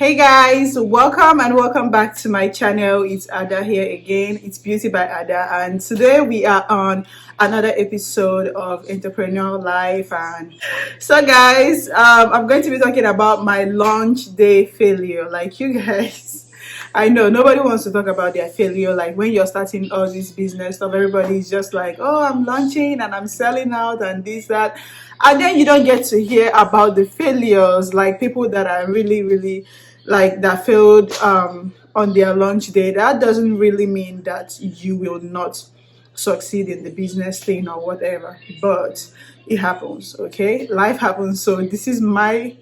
Hey guys, welcome and welcome back to my channel. It's Ada here again. It's Beauty by Ada, and today we are on another episode of Entrepreneur Life. And so, guys, I'm going to be talking about my launch day failure. Like, you guys, I know nobody wants to talk about their failure. Like, when you're starting all this business stuff, everybody's just like, oh, I'm launching and I'm selling out and this, that. And then you don't get to hear about the failures, like people that are really like that failed on their launch day. That doesn't really mean that you will not succeed in the business thing or whatever, but it happens. Okay, life happens. So this is my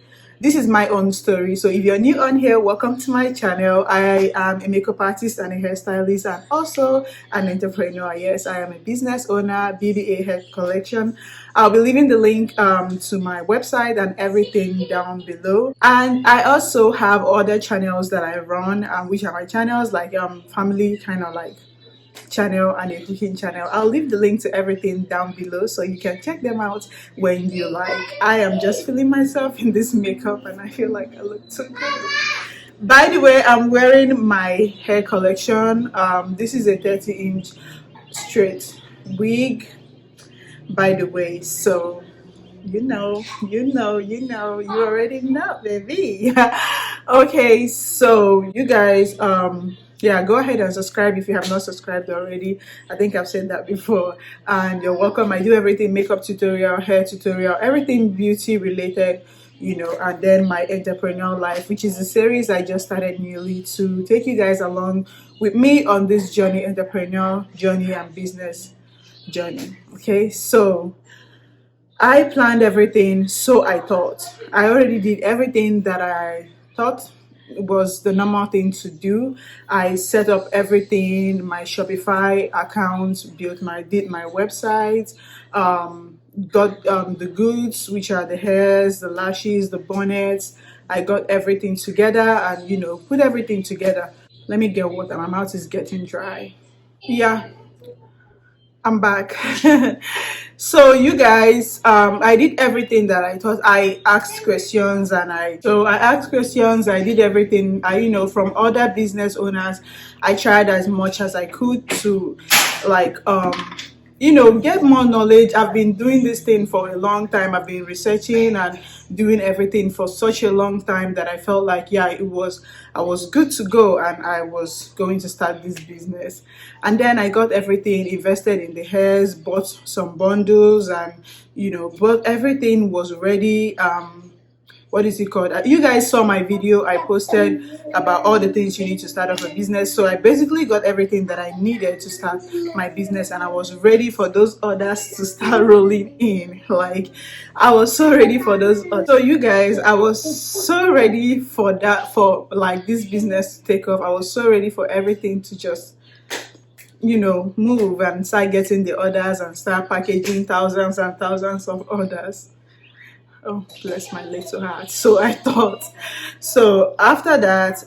own story. So if you're new on here, welcome to my channel. I am a makeup artist and a hairstylist and also an entrepreneur. Yes, I am a business owner, BBA Hair Collection. I'll be leaving the link to my website and everything down below. And I also have other channels that I run, which are my channels like family kind of like channel and a cooking channel. I'll leave the link to everything down below so you can check them out when you like. I am just feeling myself in this makeup and I feel like I look too good. By the way, I'm wearing my hair collection. This is a 30-inch straight wig, by the way. So you already know, baby. Okay, so you guys, yeah, go ahead and subscribe if you have not subscribed already. I think I've said that before. And you're welcome. I do everything: makeup tutorial, hair tutorial, everything beauty related, and then my entrepreneurial life, which is a series I just started newly to take you guys along with me on this journey, entrepreneurial journey and business journey. Okay, so I planned everything, so I thought. I already did everything that I thought was the normal thing to do. I set up everything, my Shopify account, did my website, got the goods, which are the hairs, the lashes, the bonnets. I got everything together and put everything together. Let me get water. My mouth is getting dry. Yeah, I'm back. So you guys, I did everything that I thought. I asked questions and I asked questions. I did everything. From other business owners, I tried as much as I could to like get more knowledge. I've been doing this thing for a long time. I've been researching and doing everything for such a long time that I felt like, yeah, I was good to go and I was going to start this business. And then I got everything, invested in the hairs, bought some bundles, and but everything was ready. What is it called? You guys saw my video I posted about all the things you need to start off a business. So I basically got everything that I needed to start my business, and I was ready for those orders to start rolling in. Like, I was so ready for those orders. So you guys, I was so ready for that, for like this business to take off. I was so ready for everything to just move and start getting the orders and start packaging thousands and thousands of orders. Oh, bless my little heart. So I thought. So after that,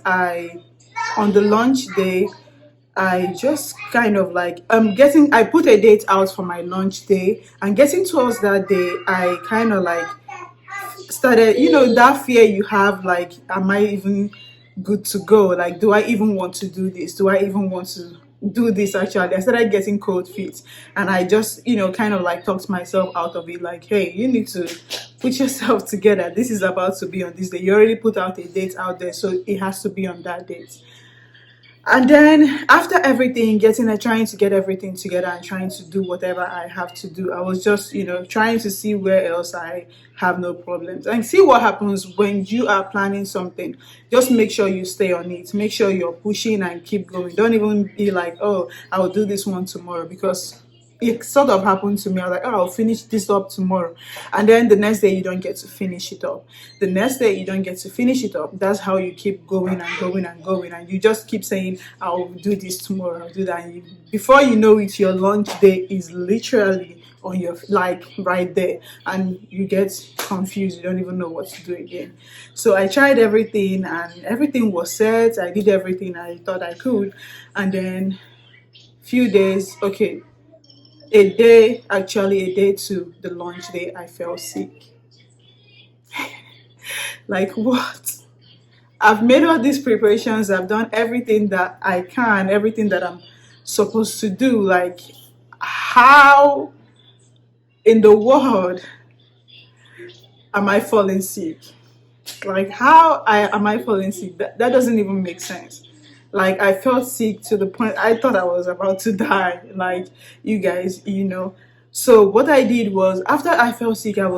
on the launch day, I just kind of like I put a date out for my launch day, and getting towards that day, I kind of like started, that fear you have, like, am I even good to go? Like, do I even want to do this? Do I even want to do this? Actually, I started getting cold feet, and I just, kind of like talked myself out of it, like, hey, you need to put yourself together. This is about to be on this day. You already put out a date out there, so it has to be on that date. And then after everything, trying to get everything together and trying to do whatever I have to do, I was just, trying to see where else I have no problems and see what happens when you are planning something. Just make sure you stay on it. Make sure you're pushing and keep going. Don't even be like, oh, I will do this one tomorrow, because it sort of happened to me. I was like, oh, I'll finish this up tomorrow. And then the next day, you don't get to finish it up. The next day, you don't get to finish it up. That's how you keep going and going and going. And you just keep saying, I'll do this tomorrow, I'll do that. And before you know it, your launch day is literally on your, like, right there. And you get confused. You don't even know what to do again. So I tried everything and everything was set. I did everything I thought I could. And then few days, okay, a day to the launch day, I fell sick. Like, what? I've made all these preparations, I've done everything that I can, everything that I'm supposed to do. Like, how in the world am I falling sick? Like, am I falling sick? That doesn't even make sense. Like, I felt sick to the point I thought I was about to die. Like, you guys, So what I did was, after I felt sick, I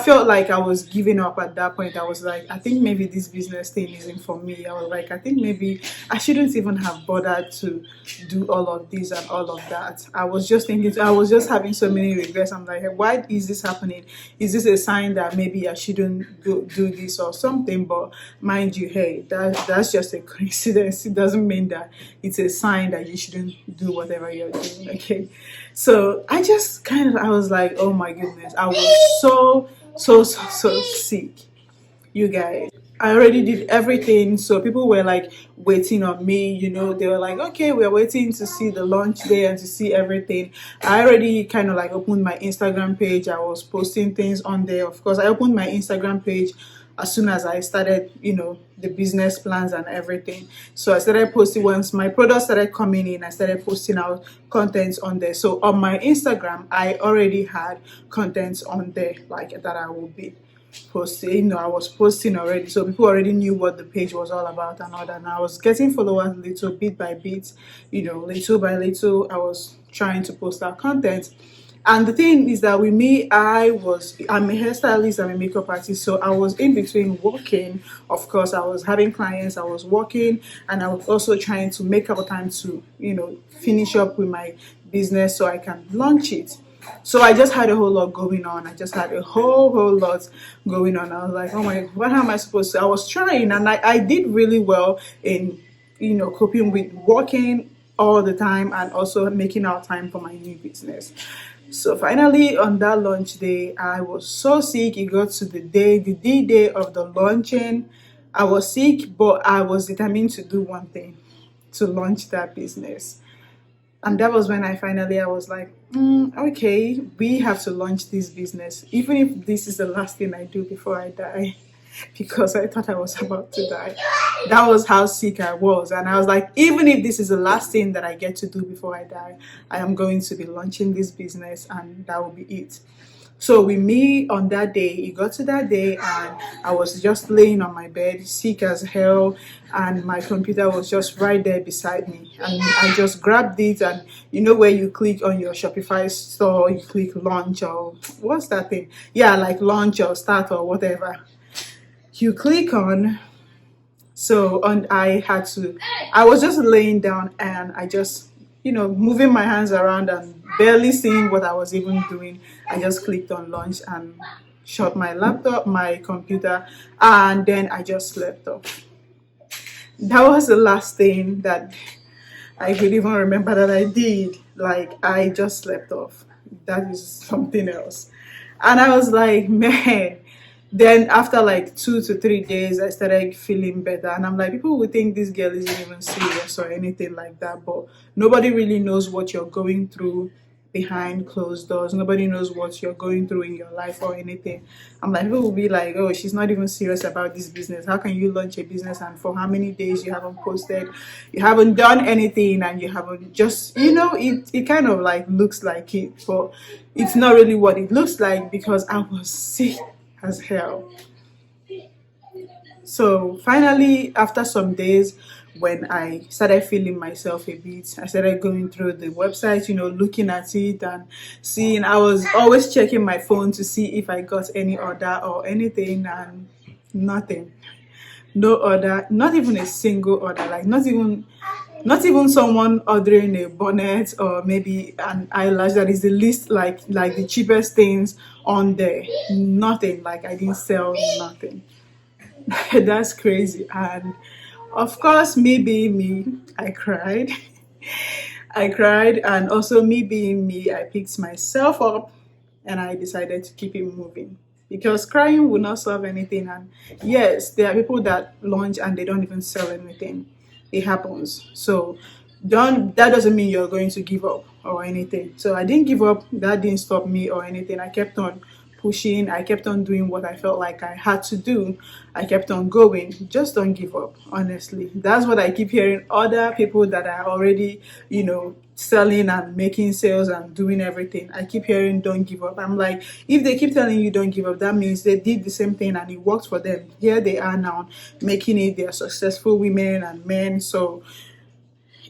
felt like I was giving up at that point. I was like, I think maybe this business thing isn't for me. I was like, I think maybe I shouldn't even have bothered to do all of this and all of that. I was just thinking, I was just having so many regrets. I'm like, why is this happening? Is this a sign that maybe I shouldn't do this or something? But mind you, hey, that's just a coincidence. It doesn't mean that it's a sign that you shouldn't do whatever you're doing, okay? So I was like, oh my goodness, I was so sick, you guys. I already did everything, so people were like waiting on me. They were like, okay, we're waiting to see the launch day and to see everything. I already kind of like opened my Instagram page. I was posting things on there. Of course, I opened my Instagram page as soon as I started, the business plans and everything. So I started posting once my products started coming in. I started posting out contents on there. So on my Instagram, I already had contents on there like that I will be posting. I was posting already, so people already knew what the page was all about and all that. And I was getting followers little bit by bit, little by little. I was trying to post that content. And the thing is that with me, I'm a hairstylist, I'm a makeup artist, so I was in between working. Of course, I was having clients, I was working, and I was also trying to make up time to, finish up with my business so I can launch it. So I just had a whole lot going on. I just had a whole lot going on. I was like, oh my, what am I supposed to? I was trying, and I did really well in, coping with working all the time and also making out time for my new business. So finally, on that launch day, I was so sick. It got to the D day of the launching. I was sick, but I was determined to do one thing, to launch that business. And that was when I was like, okay, we have to launch this business, even if this is the last thing I do before I die, because I thought I was about to die. That was how sick I was. And I was like, even if this is the last thing that I get to do before I die, I am going to be launching this business, and that will be it. So with me on that day, it got to that day, and I was just laying on my bed, sick as hell, and my computer was just right there beside me. And I just grabbed it, and where you click on your Shopify store, you click launch, or what's that thing? Yeah, like launch or start or whatever. You click on. So I was just laying down, and I just, moving my hands around and barely seeing what I was even doing. I just clicked on launch and shut my laptop, my computer, and then I just slept off. That was the last thing that I could even remember that I did. Like, I just slept off. That is something else. And I was like, man. Then after like 2 to 3 days, I started feeling better. And I'm like, people would think this girl isn't even serious or anything like that. But nobody really knows what you're going through behind closed doors. Nobody knows what you're going through in your life or anything. I'm like, people will be like, oh, she's not even serious about this business. How can you launch a business and for how many days you haven't posted, you haven't done anything, and you haven't just, it kind of like looks like it, but it's not really what it looks like, because I was sick as hell. So finally, after some days, when I started feeling myself a bit, I started going through the website, looking at it and seeing. I was always checking my phone to see if I got any order or anything, and nothing. No order, not even a single order, like not even someone ordering a bonnet or maybe an eyelash that is the least, like the cheapest things on there. Nothing. Like, I didn't sell nothing. That's crazy. And of course, me being me, I cried. I cried, and also me being me, I picked myself up and I decided to keep it moving, because crying will not solve anything. And yes, there are people that launch and they don't even sell anything. It happens. So that doesn't mean you're going to give up or anything. So I didn't give up. That didn't stop me or anything. I kept on pushing. I kept on doing what I felt like I had to do. I kept on going. Just don't give up, honestly. That's what I keep hearing other people that are already, selling and making sales and doing everything. I keep hearing don't give up. I'm like, if they keep telling you don't give up, that means they did the same thing and it worked for them. Here they are now making it. They're successful women and men. So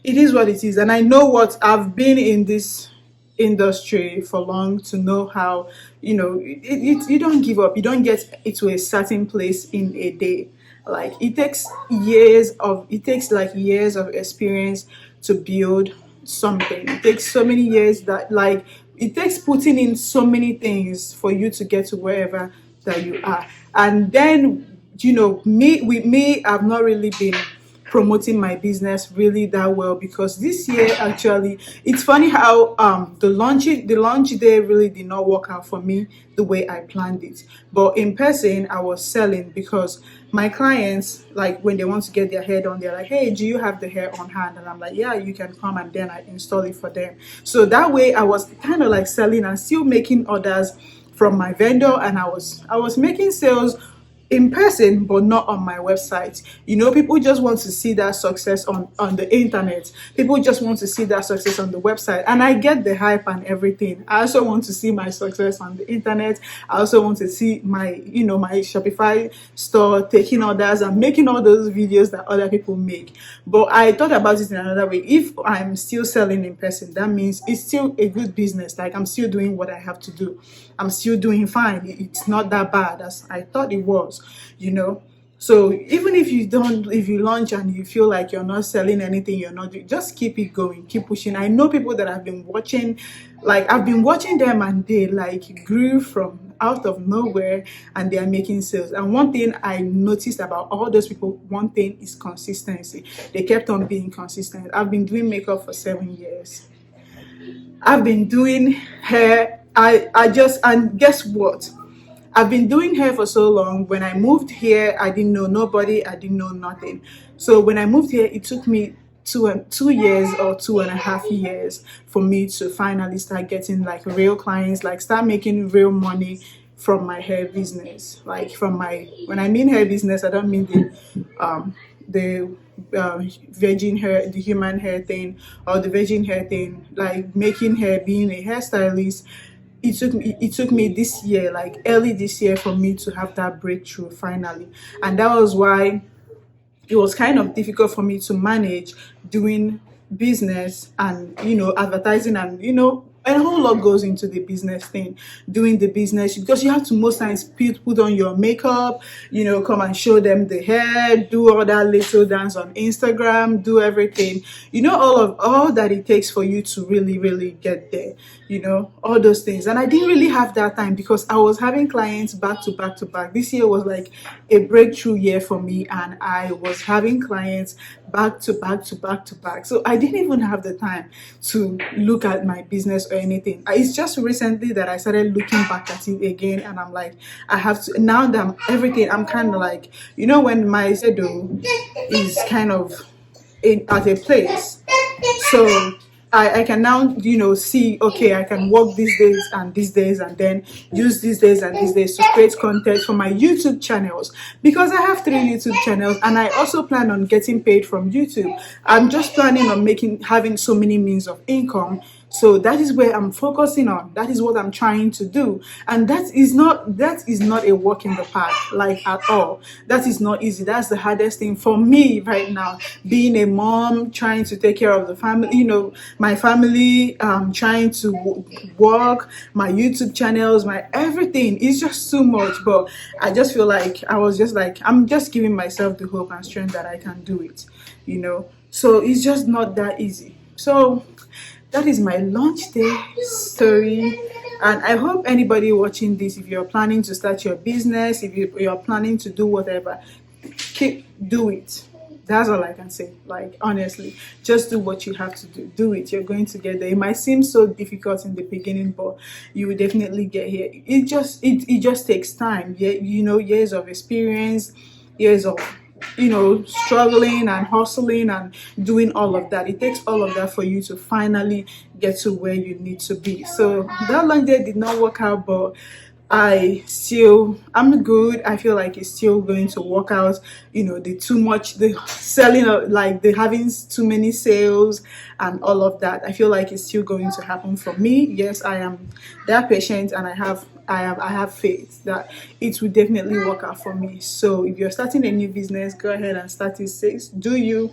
it is what it is. And I know what I've been in this industry for long to know how, you don't give up. You don't get it to a certain place in a day. Like it takes like years of experience to build something. It takes so many years that, like, it takes putting in so many things for you to get to wherever that you are. And then, me, I've not really been promoting my business really that well, because this year, actually, it's funny how the launch day really did not work out for me the way I planned it. But in person, I was selling because my clients, like, when they want to get their hair done, they're like, hey, do you have the hair on hand? And I'm like, yeah, you can come, and then I install it for them. So that way I was kind of like selling and still making orders from my vendor, and I was making sales in person, but not on my website. People just want to see that success on the internet. People just want to see that success on the website. And I get the hype and everything. I also want to see my success on the internet. I also want to see my Shopify store taking orders and making all those videos that other people make. But I thought about it in another way. If I'm still selling in person, that means it's still a good business. Like, I'm still doing what I have to do. I'm still doing fine. It's not that bad as I thought it was. So even if you launch and you feel like you're not selling anything, you're not doing, just keep it going, keep pushing. I know people that I've been watching them, and they like grew from out of nowhere, and they are making sales. And one thing I noticed about all those people, one thing is consistency. They kept on being consistent. I've been doing makeup for 7 years. I've been doing hair. And guess what? I've been doing hair for so long. When I moved here, I didn't know nobody. I didn't know nothing. So when I moved here, it took me 2 years or 2.5 years for me to finally start getting like real clients, like start making real money from my hair business. Like when I mean hair business, I don't mean the virgin hair, the human hair thing, or the virgin hair thing, like making hair, being a hairstylist. It took me this year, like early this year, for me to have that breakthrough finally. And that was why it was kind of difficult for me to manage doing business and advertising, and a whole lot goes into the business thing, doing the business, because you have to most times put on your makeup, come and show them the hair, do all that little dance on Instagram, do everything, all that it takes for you to really, really get there, all those things. And I didn't really have that time because I was having clients back to back to back. This year was like a breakthrough year for me, and I was having clients back to back to back to back. So I didn't even have the time to look at my business or anything. It's just recently that I started looking back at it again, and I'm like, I have to, now that I'm kind of like, when my schedule is kind of at a place, so I can now, see, okay, I can work these days and these days, and then use these days and these days to create content for my YouTube channels, because I have 3 YouTube channels, and I also plan on getting paid from YouTube. I'm just planning on having so many means of income. So that is where I'm focusing on. That is what I'm trying to do. And that is not a walk in the park, like, at all. That is not easy. That's the hardest thing for me right now. Being a mom, trying to take care of the family, my family, trying to work, my YouTube channels, my everything. It's just too much. But I just feel like I'm just giving myself the hope and strength that I can do it, So it's just not that easy. So that is my launch day story, and I hope anybody watching this, if you're planning to start your business, if you're planning to do whatever, do it. That's all I can say. Like, honestly, just do what you have to do. Do it. You're going to get there. It might seem so difficult in the beginning, but you will definitely get here. It just takes time. Yeah, years of experience, years of struggling and hustling and doing all of that. It takes all of that for you to finally get to where you need to be. So that launch day did not work out, but I'm good. I feel like it's still going to work out. You know, the selling of, like, the having too many sales and all of that. I feel like it's still going to happen for me. Yes, I am that patient, and I have faith that it will definitely work out for me. So if you're starting a new business, go ahead and start it. Says, do you?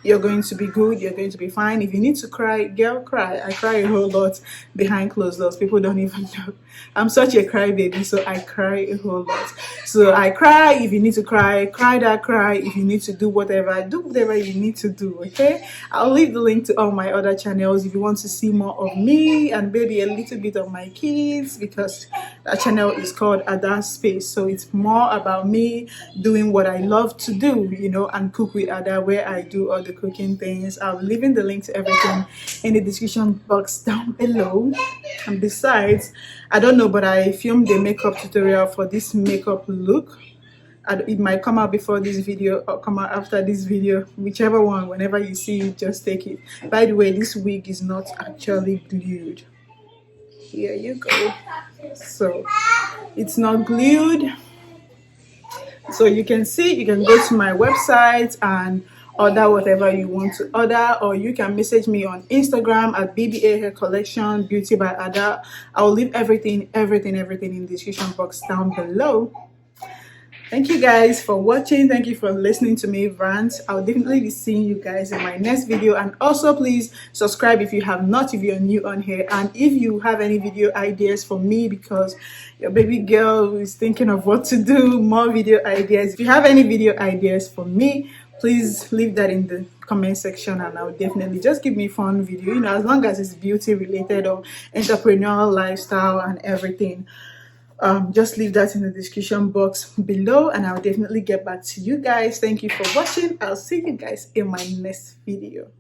You're going to be good, you're going to be fine. If you need to cry, girl, cry. I cry a whole lot behind closed doors. People don't even know. I'm such a crybaby, so I cry a whole lot. So I cry. If you need to cry, cry that cry. If you need to do whatever you need to do. Okay, I'll leave the link to all my other channels if you want to see more of me and maybe a little bit of my kids, because that channel is called Ada Space. So it's more about me doing what I love to do, you know, and cook with Ada, where I do all the cooking things. I'll leave in the link to everything in the description box down below. And besides, I don't know, but I filmed a makeup tutorial for this makeup look. It might come out before this video or come out after this video, whichever one. Whenever you see it, just take it. By the way, this wig is not actually glued. Here you go. So it's not glued. So you can see, you can go to my website and order whatever you want to order, or you can message me on Instagram at BBA Hair Collection Beauty by Ada. I'll leave everything in the description box down below. Thank you guys for watching. Thank you for listening to me rant. I'll definitely be seeing you guys in my next video. And also, please subscribe if you have not, if you're new on here. And if you have any video ideas for me, because your baby girl is thinking of what to do, more video ideas. If you have any video ideas for me, please leave that in the comment section, and I'll definitely just give me fun video, you know, as long as it's beauty related or entrepreneurial lifestyle and everything. Just leave that in the description box below, and I'll definitely get back to you guys. Thank you for watching. I'll see you guys in my next video.